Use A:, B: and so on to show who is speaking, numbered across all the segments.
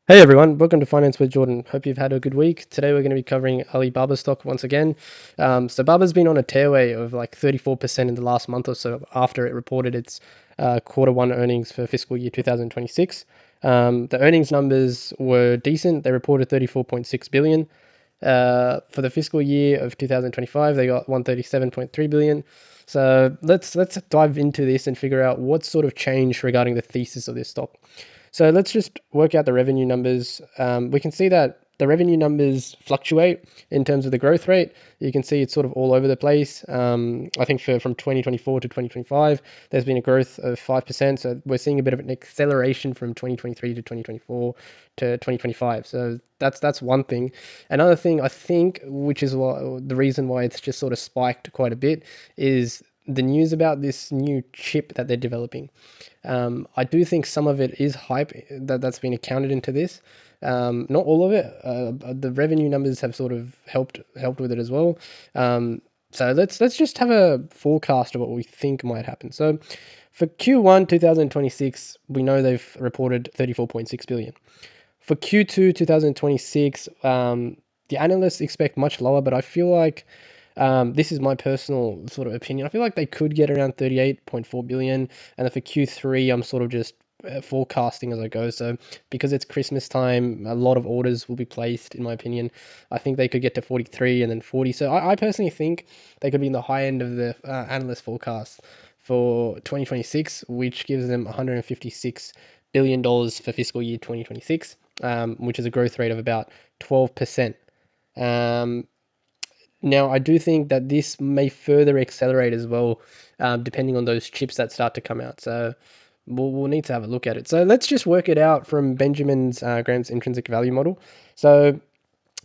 A: Hey everyone, welcome to Finance with Jordan. Hope you've had a good week. Today we're going to be covering Alibaba stock once again. So Baba's been on a tearaway of like 34% in the last month or so after it reported its quarter one earnings for fiscal year 2026. The earnings numbers were decent. They reported 34.6 billion. For the fiscal year of 2025, they got 137.3 billion. So let's dive into this and figure out what sort of changed regarding the thesis of this stock. So let's just work out the revenue numbers. We can see that the revenue numbers fluctuate in terms of the growth rate. You can see it's sort of all over the place. I think from 2024 to 2025, there's been a growth of 5%. So we're seeing a bit of an acceleration from 2023 to 2024 to 2025. So that's one thing. Another thing I think, which is the reason why it's just sort of spiked quite a bit, is the news about this new chip that they're developing. I do think some of it is hype that's been accounted into this. Not all of it. The revenue numbers have sort of helped with it as well. So let's just have a forecast of what we think might happen. So for Q1 2026, we know they've reported 34.6 billion. For Q2 2026, the analysts expect much lower, but I feel like this is my personal sort of opinion. I feel like they could get around 38.4 billion. And then for Q3, I'm sort of just forecasting as I go. So because it's Christmas time, a lot of orders will be placed, in my opinion. I think they could get to 43 and then 40. So I personally think they could be in the high end of the analyst forecast for 2026, which gives them $156 billion for fiscal year 2026, which is a growth rate of about 12%. Now, I do think that this may further accelerate as well, depending on those chips that start to come out. So we'll need to have a look at it. So let's just work it out from Benjamin's Graham's intrinsic value model. So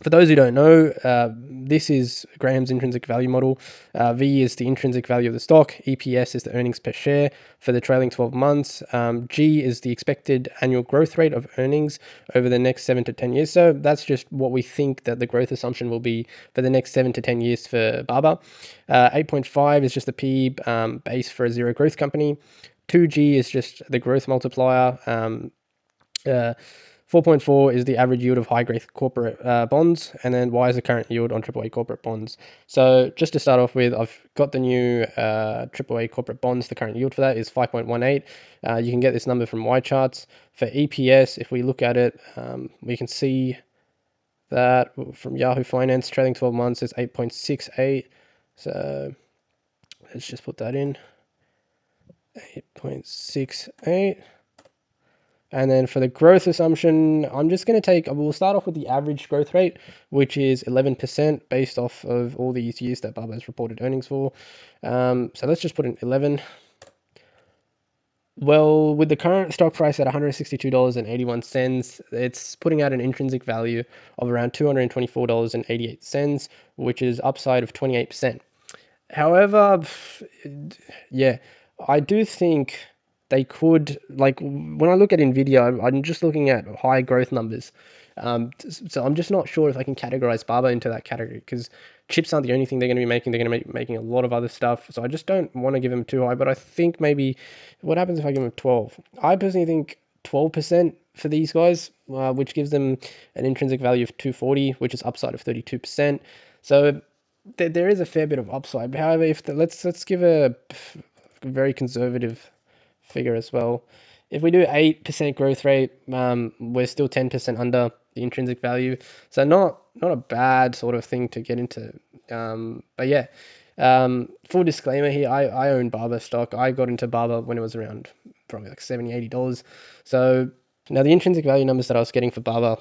A: for those who don't know, this is Graham's intrinsic value model. V is the intrinsic value of the stock. EPS is the earnings per share for the trailing 12 months. G is the expected annual growth rate of earnings over the next 7 to 10 years. So that's just what we think that the growth assumption will be for the next 7 to 10 years for Baba. 8.5 is just the P base for a zero growth company. 2G is just the growth multiplier. 4.4 is the average yield of high growth corporate bonds, and then Y is the current yield on AAA corporate bonds. So just to start off with, I've got the new AAA corporate bonds. The current yield for that is 5.18. You can get this number from Y charts. For EPS, if we look at it, we can see that from Yahoo Finance, trailing 12 months is 8.68. So let's just put that in, 8.68. And then for the growth assumption, I'm just going to we'll start off with the average growth rate, which is 11% based off of all these years that Baba has reported earnings for. So let's just put in 11. Well, with the current stock price at $162.81, it's putting out an intrinsic value of around $224.88, which is upside of 28%. However, yeah, I do think they could, like, when I look at Nvidia, I'm just looking at high growth numbers. So I'm just not sure if I can categorize Baba into that category, because chips aren't the only thing they're going to be making. They're going to be making a lot of other stuff. So I just don't want to give them too high. But I think maybe, what happens if I give them 12? I personally think 12% for these guys, which gives them an intrinsic value of 240, which is upside of 32%. So there is a fair bit of upside. However, let's give a very conservative figure as well. If we do 8% growth rate, we're still 10% under the intrinsic value. So not a bad sort of thing to get into. But yeah, full disclaimer here, I own Baba stock. I got into Baba when it was around probably like $70, $80. So now the intrinsic value numbers that I was getting for Baba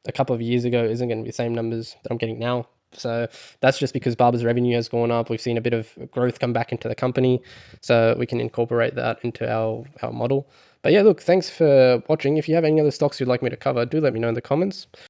A: a couple of years ago isn't going to be the same numbers that I'm getting now. So that's just because Baba's revenue has gone up. We've seen a bit of growth come back into the company, so we can incorporate that into our model. But yeah, look, thanks for watching. If you have any other stocks you'd like me to cover, do let me know in the comments.